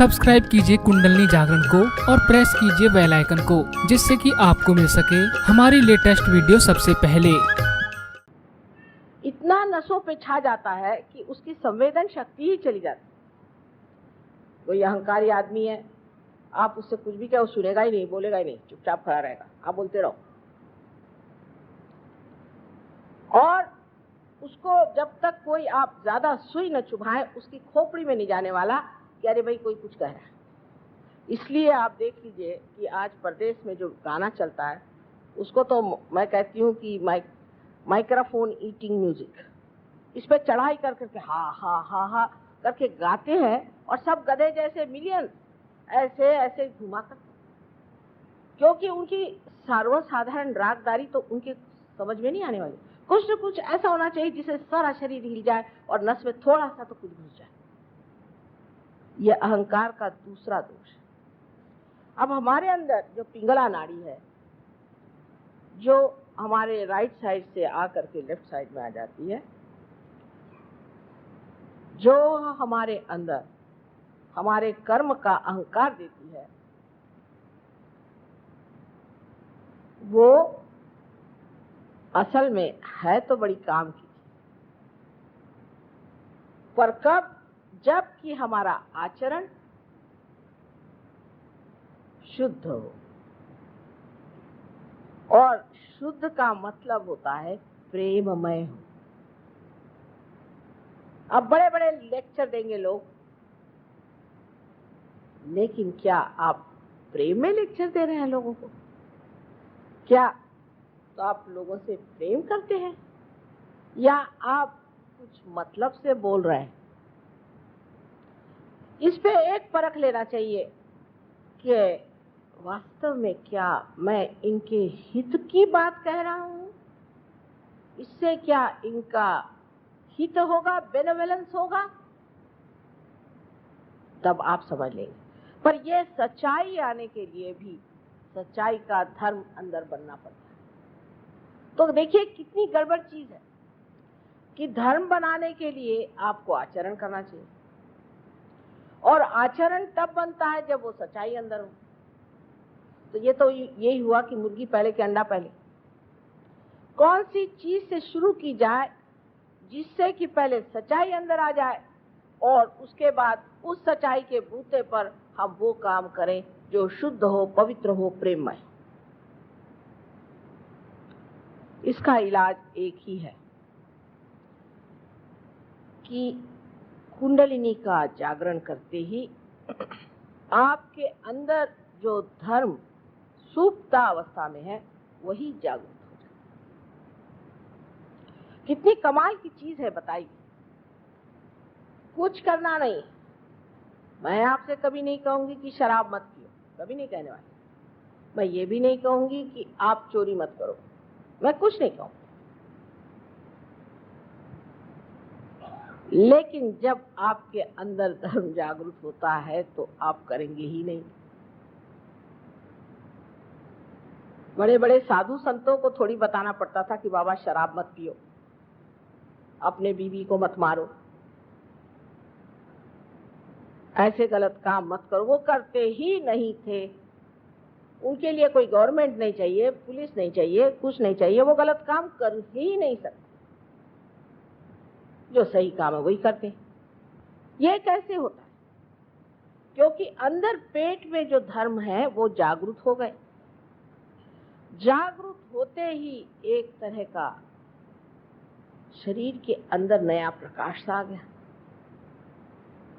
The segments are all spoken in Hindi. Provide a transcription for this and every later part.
सब्सक्राइब कीजिए कुंडलनी जागरण को और प्रेस कीजिए बेल आइकन को, जिससे कि आपको मिल सके हमारी लेटेस्ट वीडियो सबसे पहले। इतना नसों पे छा जाता है कि उसकी संवेदन शक्ति ही चली जाती। कोई अहंकारी आदमी है, आप उससे कुछ भी कहो सुनेगा ही नहीं, बोलेगा ही नहीं, चुपचाप खड़ा रहेगा, आप बोलते रहो। और उसको जब तक कोई आप ज्यादा सुई न चुभाए, उसकी खोपड़ी में नहीं जाने वाला कि अरे भाई कोई कुछ कह रहा है। इसलिए आप देख लीजिए कि आज प्रदेश में जो गाना चलता है उसको तो मैं कहती हूँ कि माइक्रोफोन ईटिंग म्यूजिक, इस पे चढ़ाई कर करके हा हा हा हा करके गाते हैं और सब गधे जैसे मिलियन ऐसे ऐसे घुमा कर, क्योंकि उनकी सर्वसाधारण रागदारी तो उनके समझ में नहीं आने वाली। कुछ न कुछ ऐसा होना चाहिए जिससे सारा शरीर हिल जाए और नस में थोड़ा सा तो कुछ घुस जाए। यह अहंकार का दूसरा दोष है। अब हमारे अंदर जो पिंगला नाड़ी है, जो हमारे राइट साइड से आकर के लेफ्ट साइड में आ जाती है, जो हमारे अंदर हमारे कर्म का अहंकार देती है, वो असल में है तो बड़ी काम की, पर कब? जब कि हमारा आचरण शुद्ध हो। और शुद्ध का मतलब होता है प्रेममय हो। अब बड़े बड़े लेक्चर देंगे लोग, लेकिन क्या आप प्रेम में लेक्चर दे रहे हैं लोगों को? क्या तो आप लोगों से प्रेम करते हैं या आप कुछ मतलब से बोल रहे हैं? इस पे एक परख लेना चाहिए कि वास्तव में क्या मैं इनके हित की बात कह रहा हूं, इससे क्या इनका हित होगा, बेनेवलेंस होगा, तब आप समझ लेंगे। पर यह सच्चाई आने के लिए भी सच्चाई का धर्म अंदर बनना पड़ता है। तो देखिए कितनी गड़बड़ चीज है कि धर्म बनाने के लिए आपको आचरण करना चाहिए, और आचरण तब बनता है जब वो सच्चाई अंदर हो। तो ये तो यही हुआ कि मुर्गी पहले कि अंडा पहले। कौन सी चीज से शुरू की जाए जिससे कि पहले सच्चाई अंदर आ जाए और उसके बाद उस सच्चाई के बूते पर हम वो काम करें जो शुद्ध हो, पवित्र हो, प्रेममय। इसका इलाज एक ही है कि कुंडलिनी का जागरण करते ही आपके अंदर जो धर्म सुप्त अवस्था में है वही जागृत हो जाए। कितनी कमाल की चीज है बताइए। कुछ करना नहीं। मैं आपसे कभी नहीं कहूंगी कि शराब मत पियो, कभी नहीं कहने वाली। मैं ये भी नहीं कहूंगी कि आप चोरी मत करो, मैं कुछ नहीं कहूंगी। लेकिन जब आपके अंदर धर्म जागृत होता है तो आप करेंगे ही नहीं। बड़े बड़े साधु संतों को थोड़ी बताना पड़ता था कि बाबा शराब मत पियो, अपने बीवी को मत मारो, ऐसे गलत काम मत करो। वो करते ही नहीं थे। उनके लिए कोई गवर्नमेंट नहीं चाहिए, पुलिस नहीं चाहिए, कुछ नहीं चाहिए, वो गलत काम कर ही नहीं सकते। जो सही काम है वही करते। ये कैसे होता है? क्योंकि अंदर पेट में जो धर्म है वो जागृत हो गए। जागृत होते ही एक तरह का शरीर के अंदर नया प्रकाश आ गया।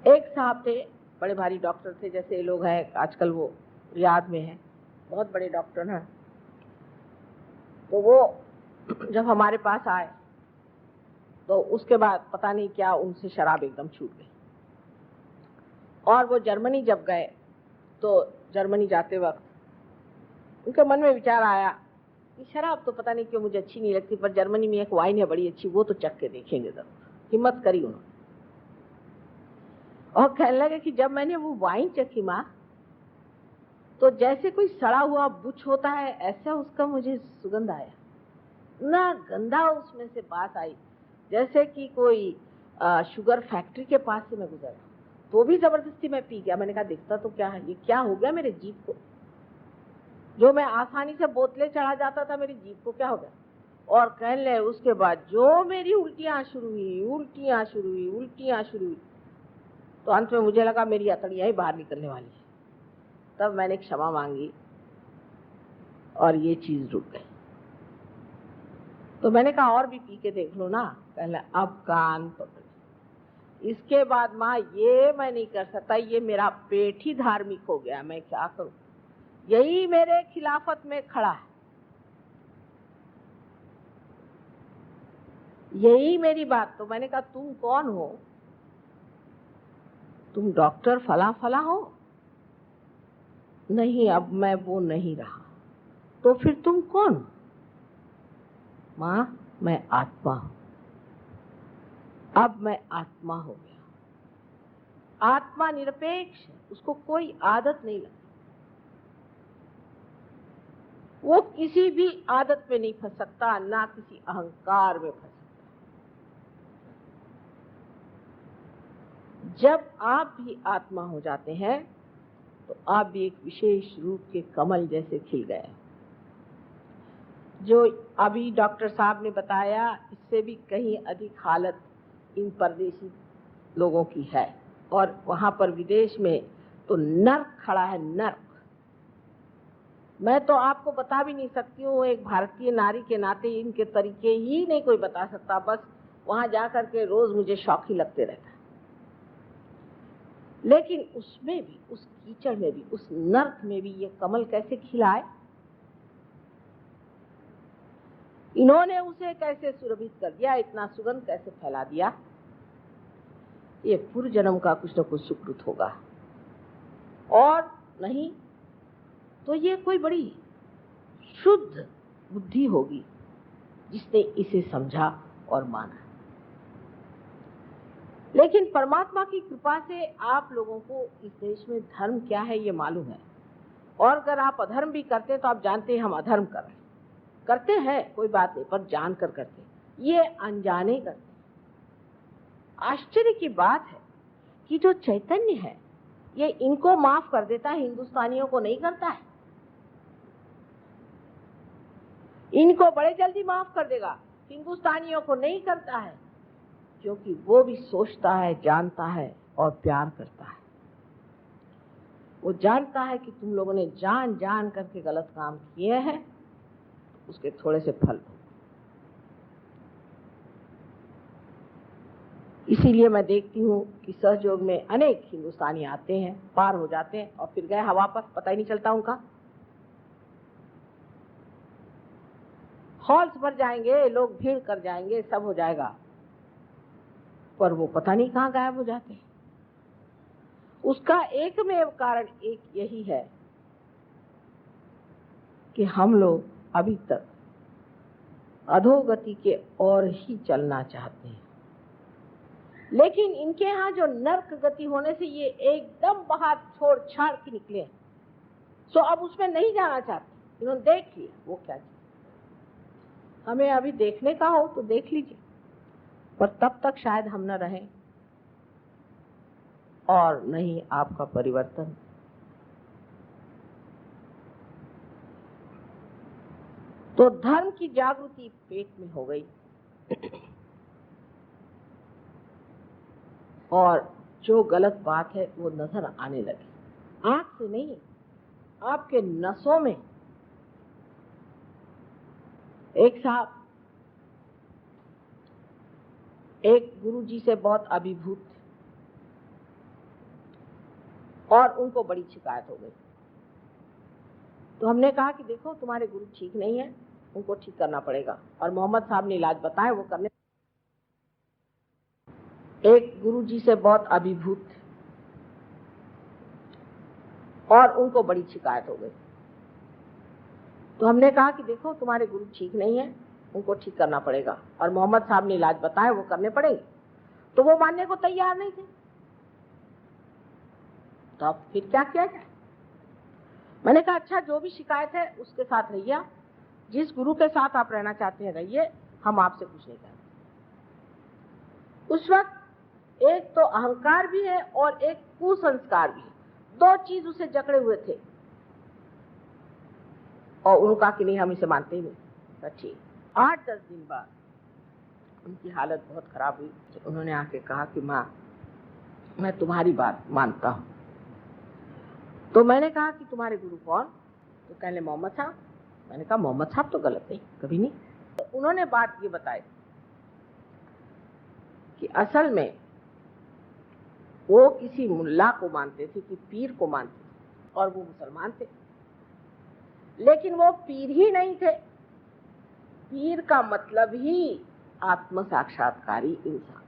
एक साहब थे, बड़े भारी डॉक्टर थे, जैसे ये लोग हैं आजकल, वो रियाद में हैं, बहुत बड़े डॉक्टर हैं। तो वो जब हमारे पास आए तो उसके बाद पता नहीं क्या उनसे शराब एकदम छूट गई। और वो जर्मनी जब गए तो जर्मनी जाते वक्त उनके मन में विचार आया कि शराब तो पता नहीं क्यों मुझे अच्छी नहीं लगती, पर जर्मनी में एक वाइन है बड़ी अच्छी, वो तो चख के देखेंगे जरूर। हिम्मत करी उन्होंने और कहने लगे कि जब मैंने वो वाइन चखी माँ, तो जैसे कोई सड़ा हुआ बुच होता है ऐसा उसका मुझे सुगंध आया, ना गंदा उसमें से बात आई, जैसे कि कोई शुगर फैक्ट्री के पास से मैं गुजरा। तो भी जबरदस्ती मैं पी गया। मैंने कहा देखता तो क्या है, ये क्या हो गया मेरे जीभ को, जो मैं आसानी से बोतलें चढ़ा जाता था, मेरी जीभ को क्या हो गया। और कहने लगे उसके बाद जो मेरी उल्टियां शुरू हुई, तो अंत में मुझे लगा मेरी अतड़ियां ही बाहर निकलने वाली है। तब मैंने क्षमा मांगी और ये चीज रुक गई। तो मैंने कहा और भी पी के देख लो ना। कहले अब कान पकड़। इसके बाद माँ ये मैं नहीं कर सकता, ये मेरा पेट ही धार्मिक हो गया, मैं क्या करूं, यही मेरे खिलाफत में खड़ा है, यही मेरी बात। तो मैंने कहा तुम कौन हो, तुम डॉक्टर फला फला हो? नहीं, अब मैं वो नहीं रहा। तो फिर तुम कौन? माँ मैं आत्मा हूं, अब मैं आत्मा हो गया। आत्मा निरपेक्ष है, उसको कोई आदत नहीं लगती, वो किसी भी आदत में नहीं फंस सकता, ना किसी अहंकार में फंस सकता। जब आप भी आत्मा हो जाते हैं तो आप भी एक विशेष रूप के कमल जैसे खिल गए। जो अभी डॉक्टर साहब ने बताया, इससे भी कहीं अधिक हालत इन परदेशी लोगों की है। और वहां पर विदेश में तो नर्क खड़ा है, नर्क। मैं तो आपको बता भी नहीं सकती हूँ, एक भारतीय नारी के नाते इनके तरीके ही नहीं कोई बता सकता। बस वहां जाकर के रोज मुझे शौक ही लगते रहता है। लेकिन उसमें भी, उस कीचड़ में भी, उस नर्क में भी ये कमल कैसे खिलाए, इन्होंने उसे कैसे सुरभित कर दिया, इतना सुगंध कैसे फैला दिया। ये पूर्व जन्म का कुछ न कुछ सुकृत होगा, और नहीं तो ये कोई बड़ी शुद्ध बुद्धि होगी जिसने इसे समझा और माना। लेकिन परमात्मा की कृपा से आप लोगों को इस देश में धर्म क्या है ये मालूम है। और अगर आप अधर्म भी करते हैं तो आप जानते हैं हम अधर्म कर रहे हैं, करते हैं कोई बात नहीं, पर जान कर करते, ये अनजाने करते। आश्चर्य की बात है कि जो चैतन्य है ये इनको माफ कर देता है, हिंदुस्तानियों को नहीं करता है। इनको बड़े जल्दी माफ कर देगा, हिंदुस्तानियों को नहीं करता है, क्योंकि वो भी सोचता है, जानता है और प्यार करता है। वो जानता है कि तुम लोगों ने जान जान करके गलत काम किए हैं, उसके थोड़े से फल। इसीलिए मैं देखती हूँ कि सहयोग में अनेक हिंदुस्तानी आते हैं, पार हो जाते हैं और फिर गए हवा पर, पता ही नहीं चलता उनका। हॉल्स भर जाएंगे, लोग भीड़ कर जाएंगे, सब हो जाएगा, पर वो पता नहीं कहाँ गायब हो जाते हैं। उसका एकमेव कारण एक यही है कि हम लोग अभी तक अधोगति के ओर ही चलना चाहते हैं। लेकिन इनके यहाँ जो नर्क गति होने से ये एकदम बाहर छोड़ छाड़ के निकले, सो अब उसमें नहीं जाना चाहते। इन्होंने देख लिया वो क्या चीज। हमें अभी देखने का हो तो देख लीजिए, पर तब तक शायद हम न रहें और नहीं आपका परिवर्तन। तो धर्म की जागृति पेट में हो गई और जो गलत बात है वो नजर आने लगी। आंख से नहीं, आपके नसों में। एक साहब एक गुरुजी से बहुत अभिभूत और उनको बड़ी शिकायत हो गई। तो हमने कहा कि देखो तुम्हारे गुरु ठीक नहीं है, उनको ठीक करना पड़ेगा। और मोहम्मद साहब ने इलाज बताया, वो करने। एक गुरुजी से बहुत अभिभूत और उनको बड़ी शिकायत हो गई। तो हमने कहा कि देखो तुम्हारे गुरु ठीक नहीं है, उनको ठीक करना पड़ेगा। और मोहम्मद साहब ने इलाज बताया, वो करने पड़ेंगे। तो वो मानने को तैयार नहीं थे। तो अब फिर क्या किया जाए? मैंने कहा अच्छा जो भी शिकायत है उसके साथ रहिए, जिस गुरु के साथ आप रहना चाहते हैं रहिए, हम आपसे कुछ नहीं करेंगे। उस वक्त एक तो अहंकार भी है और एक कुसंस्कार भी है। दो चीज उसे जकड़े हुए थे और उन्होंने कहा कि नहीं, हम इसे मानते ही नहीं। तो ठीक, 8-10 दिन बाद उनकी हालत बहुत खराब हुई। उन्होंने आके कहा कि माँ, मैं तुम्हारी बात मानता हूँ। तो मैंने कहा कि तुम्हारे गुरु कौन? तो कहने मोहम्मद साहब। मैंने कहा मोहम्मद साहब तो गलत नहीं, कभी नहीं। तो उन्होंने बात ये बताई कि असल में वो किसी मुल्ला को मानते थे, कि पीर को मानते थे, और वो मुसलमान थे, लेकिन वो पीर ही नहीं थे। पीर का मतलब ही आत्म साक्षात्कारी इंसान।